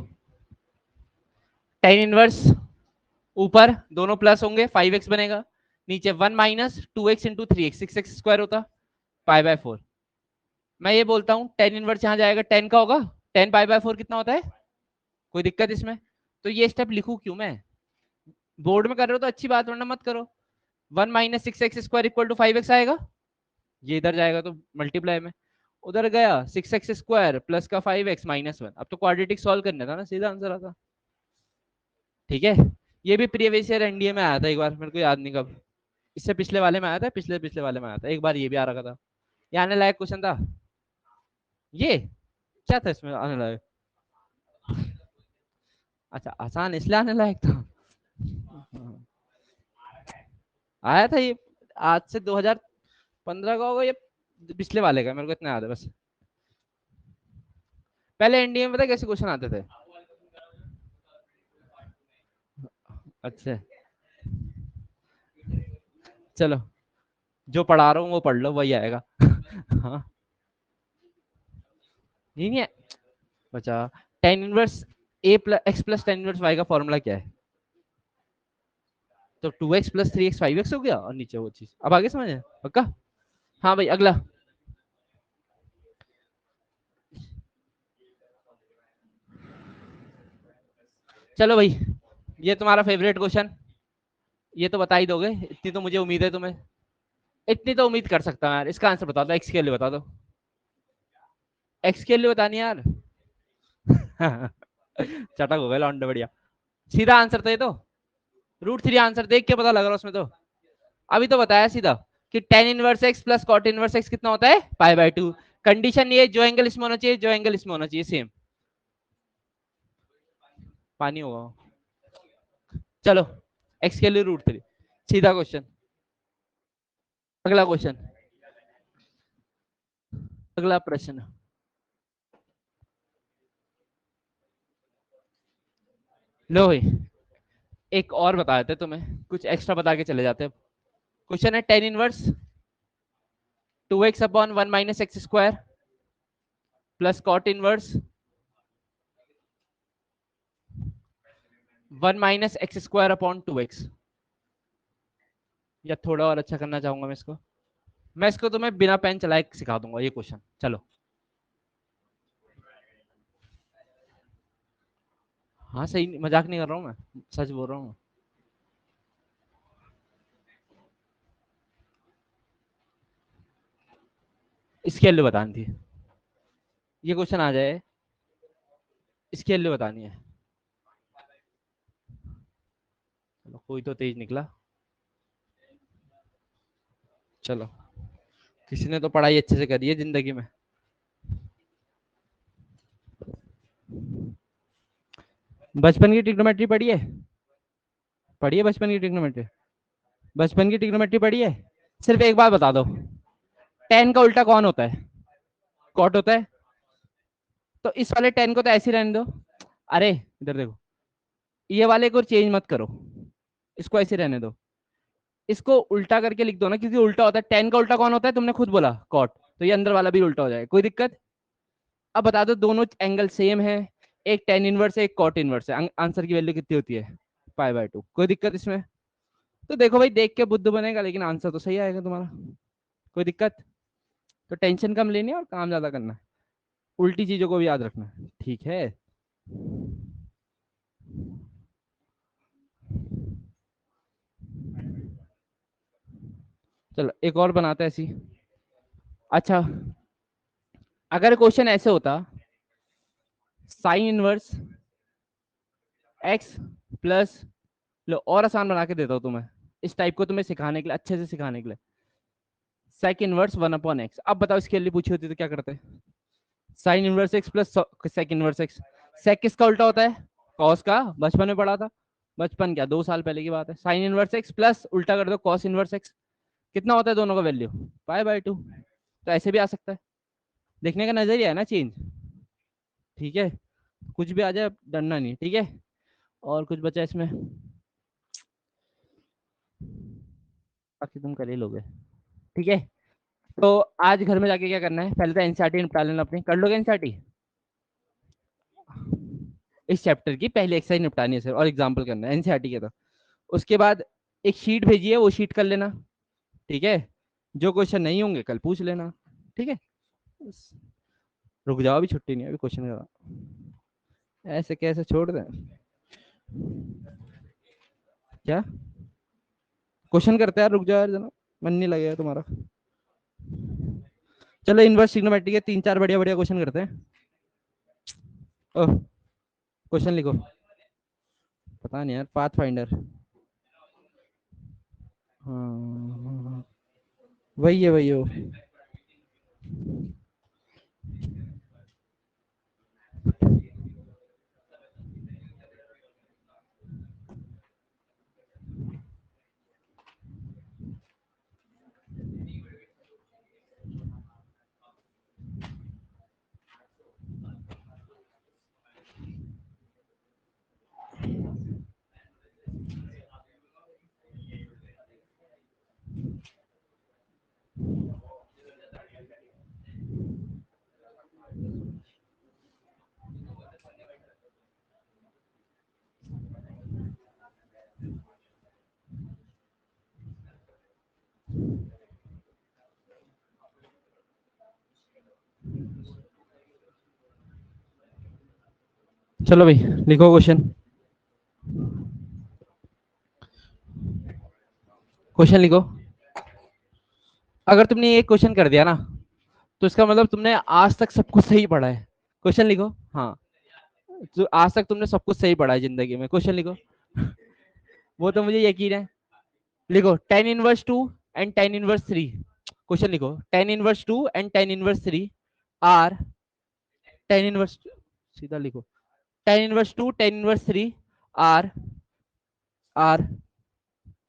टेन इनवर्स ऊपर दोनों प्लस होंगे, 5x बनेगा, नीचे 1 minus 2x into 3x, 6x square होता, पाई बाय 4। मैं ये बोलता हूँ टेन इनवर्स यहाँ जाएगा, 10 का होगा, 10 पाई बाय 4 कितना होता है? कोई दिक्कत इसमें? तो ये स्टेप लिखूं क्यों मैं? बोर्ड में कर रहे हो तो अच्छी बात, वरना मत करो। 1 minus 6x square equal to 5x आएगा, ये इधर जाएगा तो मल्टीप्लाई में, उधर गया 6x स्क्वायर प्लस का 5x माइनस 1। अब तो क्वाड्रेटिक सॉल्व करना था ना, सीधा आंसर आता। ठीक है, ये भी प्रीवियस ईयर एनडीए में आया था एक बार, मेरे को याद नहीं कब, इससे पिछले वाले में आया था, पिछले पिछले वाले में आया था एक बार, ये भी आ रखा था। ये आने लायक क्वेश्चन था ये, क्या था इसमें आने लायक? अच्छा आसान इसलिए आने लायक था। आया था ये, आज से 2015 का होगा ये, पिछले वाले का, मेरे को इतना याद है बस। पहले एनडीए में पता है कैसे क्वेश्चन आते थे? अच्छा चलो, जो पढ़ा रहा हूँ वो पढ़ लो, वही आएगा। हाँ नहीं है, बचा tan inverse A plus X plus tan inverse Y का फॉर्मूला क्या है? तो 2x प्लस 3x 5x हो गया, और नीचे वो चीज, अब आगे समझ है पक्का? हाँ भाई अगला। चलो भाई, ये तुम्हारा फेवरेट क्वेश्चन, ये तो बता ही दोगे, इतनी तो मुझे उम्मीद है तुम्हें, इतनी तो उम्मीद कर सकता हूँ यार। इसका आंसर बता दो, एक्स के लिए बता दो, एक्स के लिए बतानी यार। चटक हो गया लौंडे, बढ़िया। सीधा आंसर तो ये तो, √3 आंसर देख के पता लग रहा उसमें तो, अभी तो बताया सीधा कि tan inverse x plus cot inverse x कितना होता है? Pi by 2। कंडीशन ये जो एंगल इसमें होना चाहिए, जो एंगल इसमें होना चाहिए सेम। पानी होगा। चलो एक्स के लिए √3, सीधा क्वेश्चन। अगला क्वेश्चन, अगला प्रश्न। लो भाई, एक और बता देते तुम्हें, कुछ एक्स्ट्रा बता के चले जाते हैं। क्वेश्चन है tan inverse 2x upon 1 minus x square plus cot inverse 1 minus x square upon 2x। या थोड़ा और अच्छा करना चाहूंगा मैं इसको, मैं इसको तुम्हें बिना पेन चलाए सिखा दूंगा ये क्वेश्चन, चलो। हाँ सही, मजाक नहीं कर रहा हूँ मैं, सच बोल रहा हूँ। इसके लिए बतानी थी, ये क्वेश्चन आ जाए, इसके लिए बतानी है। चलो कोई तो तेज निकला, चलो किसी ने तो पढ़ाई अच्छे से करी है जिंदगी में। बचपन की ट्रिग्नोमेट्री पढ़ी है? पढ़ी है बचपन की ट्रिग्नोमेट्री? बचपन की ट्रिग्नोमेट्री पढ़ी है? सिर्फ एक बात बता दो, टेन का उल्टा कौन होता है? कॉट होता है। तो इस वाले टेन को तो ऐसे ही रहने दो, अरे इधर देखो, ये वाले को चेंज मत करो, इसको ऐसे रहने दो, इसको उल्टा करके लिख दो ना, क्योंकि उल्टा होता है, टेन का उल्टा कौन होता है? तुमने खुद बोला कॉट, तो ये अंदर वाला भी उल्टा हो जाएगा, कोई दिक्कत? अब बता दो, दोनों एंगल सेम है, एक टेन इनवर्स है एक कॉट इनवर्स है, आंसर की वैल्यू कितनी होती है? Pi by 2। कोई दिक्कत इसमें? तो देखो भाई, देख के बुद्ध बनेगा, लेकिन आंसर तो सही आएगा तुम्हारा, कोई दिक्कत? तो टेंशन कम लेनी है और काम ज्यादा करना है, उल्टी चीजों को भी याद रखना है, ठीक है। चलो एक और बनाते हैं ऐसी। अच्छा, अगर क्वेश्चन ऐसे होता, साइन इनवर्स एक्स प्लस, लो और आसान बना के देता हूँ तुम्हें, इस टाइप को तुम्हें सिखाने के लिए, अच्छे से सिखाने के लिए, सेक इनवर्स 1/x। अब बताओ इसके लिए पूछी होती तो क्या करते? Sine inverse x plus sec inverse X. Sec किसका उल्टा होता है? कॉस का, बचपन में पढ़ा था। बचपन क्या, 2 साल पहले की बात है। साइन इनवर्स एक्स प्लस उल्टा कर दो कॉस इनवर्स एक्स, कितना होता है दोनों का वैल्यू? पाई/2। तो ऐसे भी आ सकता है, देखने का नजरिया है ना चेंज, ठीक है। कुछ भी आ जाए डरना नहीं, ठीक है। और कुछ बचा इसमें, बाकी तुम कर ही लोगे, ठीक है। तो आज घर में जाके क्या करना है, पहले तो एनसीईआरटी निपटा लेना अपनी, कर लोगे एनसीईआरटी? इस चैप्टर की पहली एक्सरसाइज निपटानी है सर, और एग्जाम्पल करना है एनसीईआरटी के। तो उसके बाद एक शीट भेजिए, वो शीट कर लेना, ठीक है। जो क्वेश्चन नहीं होंगे कल पूछ लेना, ठीक है। रुक जाओ, अभी छुट्टी नहीं है, अभी क्वेश्चन का ऐसे कैसे छोड़ दें? क्या क्वेश्चन करते हैं यार, रुक जाओ यार जना, मन नहीं लगेगा तुम्हारा। चलो इनवर्स ट्रिग्नोमेट्री के 3-4 बढ़िया बढ़िया क्वेश्चन करते हैं। ओह, क्वेश्चन लिखो। पता नहीं यार, पाथ फाइंडर। हाँ, वही है, वही है वो। चलो भाई, लिखो क्वेश्चन। क्वेश्चन लिखो। अगर तुमने ये क्वेश्चन कर दिया ना, तो इसका मतलब तुमने आज तक सब कुछ सही पढ़ा है। क्वेश्चन लिखो। हाँ, तो आज तक तुमने सब कुछ सही पढ़ा है जिंदगी में, क्वेश्चन लिखो। वो तो मुझे यकीन है। लिखो tan−1 2 एंड tan−3। क्वेश्चन लिखो, tan−2 and tan−3 are, tan−, सीधा लिखो, tan−2 tan−3 are, are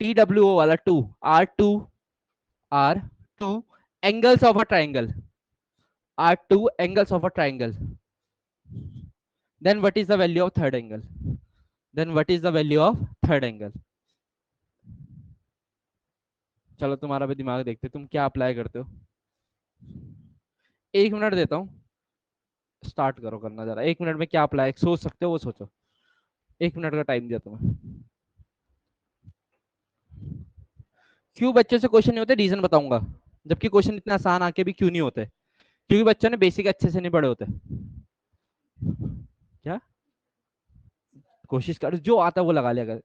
TWO वाला 2, R2 angles of a triangle, R2 angles of a triangle. Then what is the value of third angle? Then what is the value of third angle? चलो तुम्हारा भी दिमाग देखते, तुम क्या apply करते हो। 1 मिनट देता हूँ, स्टार्ट करो करना जरा। 1 मिनट में क्या अप्लाई सोच सकते हो वो सोचो। 1 मिनट का टाइम दिया तुम्हें। क्यों बच्चे से क्वेश्चन नहीं होते, रीजन बताऊंगा। जबकि क्वेश्चन इतना आसान आके भी क्यों नहीं होते? क्योंकि बच्चों ने बेसिक अच्छे से नहीं पढ़े होते। क्या, कोशिश कर, जो आता है वो लगा लिया कर,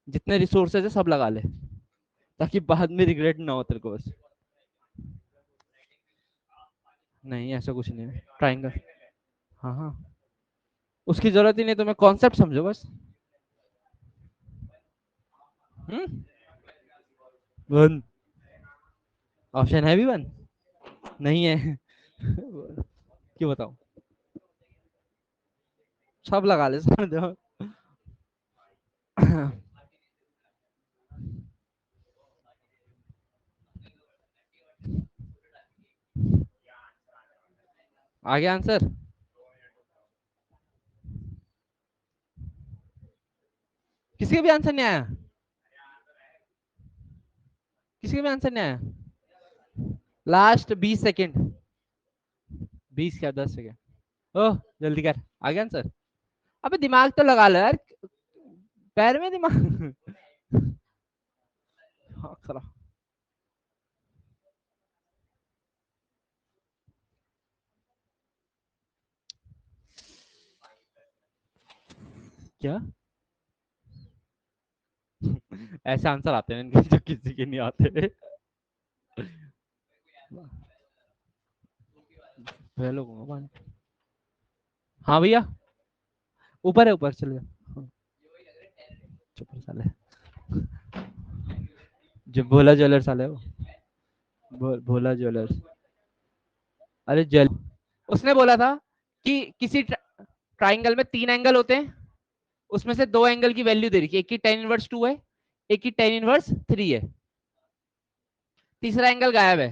जितने रिसोर्सेज है सब लगा ले, ताकि बाद में रिग्रेट ना हो तेरे को बस। नहीं ऐसा कुछ नहीं है, ट्राइंगल। हाँ हाँ, उसकी जरूरत ही नहीं, तुम्हें कॉन्सेप्ट समझो बस। हम्म, वन ऑप्शन है भी वन, नहीं है। क्यों बताओ, सब लगा ले समझो। आगे आंसर, किसी का भी आंसर नहीं आया, किसी का भी आंसर नहीं आया। लास्ट 20 सेकेंड, 20 क्या 10 सेकेंड। ओह जल्दी कर, आगे आंसर। अबे दिमाग तो लगा लो यार, पैर में दिमाग। हाँ, खरा। क्या ऐसे आंसर आते हैं इनके जो किसी के नहीं आते। पहले को हाँ भैया, ऊपर है, ऊपर चले जाओ। चुप रह साले, जो भोला ज्वेलर्स वाले हो, भोला ज्वेलर्स। अरे जल, उसने बोला था कि किसी ट्राइंगल में 3 एंगल होते हैं, उसमें से 2 एंगल की वैल्यू दे रखी है, एक की tan इनवर्स 2 है, एक की tan इनवर्स 3 है, तीसरा एंगल गायब है।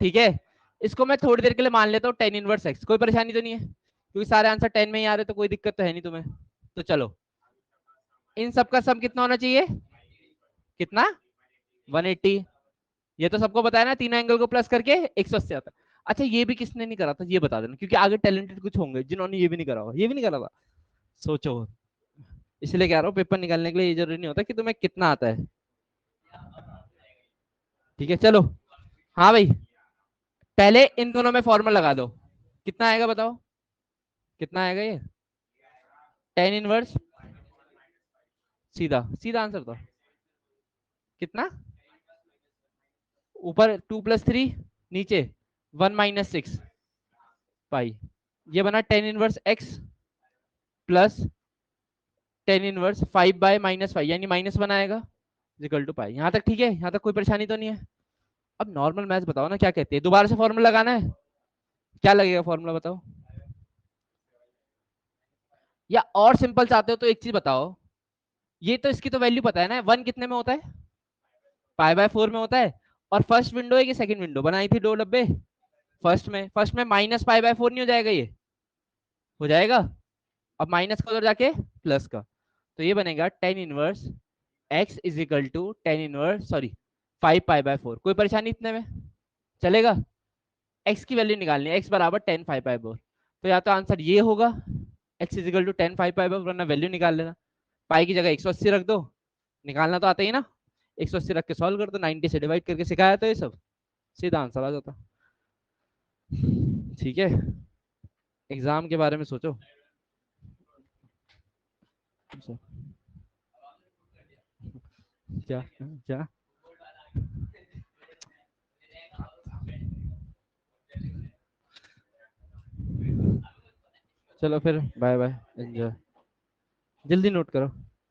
ठीक है, इसको मैं थोड़ी देर के लिए मान लेता हूँ tan इनवर्स x, कोई परेशानी तो नहीं है क्योंकि सारे आंसर 10 में ही आ रहे, तो कोई दिक्कत तो है नहीं तुम्हें। तो चलो, इन सबका सम कितना होना चाहिए, कितना, 180। ये तो सबको बताया ना, तीनों एंगल को प्लस करके 180 आता है। अच्छा ये भी किसने नहीं करा था ये बता देना, क्योंकि आगे टैलेंटेड कुछ होंगे जिन्होंने ये भी नहीं करा होगा, ये भी नहीं करा था। सोचो, इसलिए कह रहा हूँ पेपर निकालने के लिए ये जरूरी नहीं होता कि तुम्हें कितना आता है। ठीक है चलो, हाँ भाई, पहले इन दोनों में फॉर्मूला लगा दो, कितना आएगा बताओ, कितना आएगा ये, tan इनवर्स, सीधा सीधा आंसर तो कितना, ऊपर 2 + 3, नीचे 1 - 6 पाई, ये बना tan inverse x plus tan inverse 5/-5 यानी -1 आएगा, इक्वल टू पाई। यहाँ तक ठीक है, यहाँ तक कोई परेशानी तो नहीं है। अब नॉर्मल मैथ्स बताओ ना क्या कहते हैं, दोबारा से फॉर्मूला लगाना है, क्या लगेगा फॉर्मूला बताओ, या और सिंपल चाहते हो तो एक चीज बताओ, ये तो इसकी तो वैल्यू पता है ना, 1 कितने में होता है, π/4 में होता है, और फर्स्ट विंडो है कि सेकंड विंडो बनाई थी 2 डब्बे, फर्स्ट में -π/4 नहीं हो जाएगा ये, हो जाएगा, अब माइनस का उधर जाके प्लस का, तो ये बनेगा tan inverse x is equal to tan inverse sorry 5π/4, कोई परेशानी इतने में चलेगा। x की वैल्यू निकालनी है, x बराबर 10 5/4, तो या तो आंसर ये होगा, x इज इक्वल टू 10 5/4, वरना वैल्यू निकाल लेना, पाई की जगह 180 रख दो, निकालना तो आता ही ना, 180 रख के सॉल्व कर दो, 90 से डिवाइड करके सिखाया तो ये सब, सीधा आंसर आ जाता। ठीक है, एग्जाम के बारे में सोचो। क्या क्या, चलो फिर बाय बाय, एंजॉय, जल्दी नोट करो।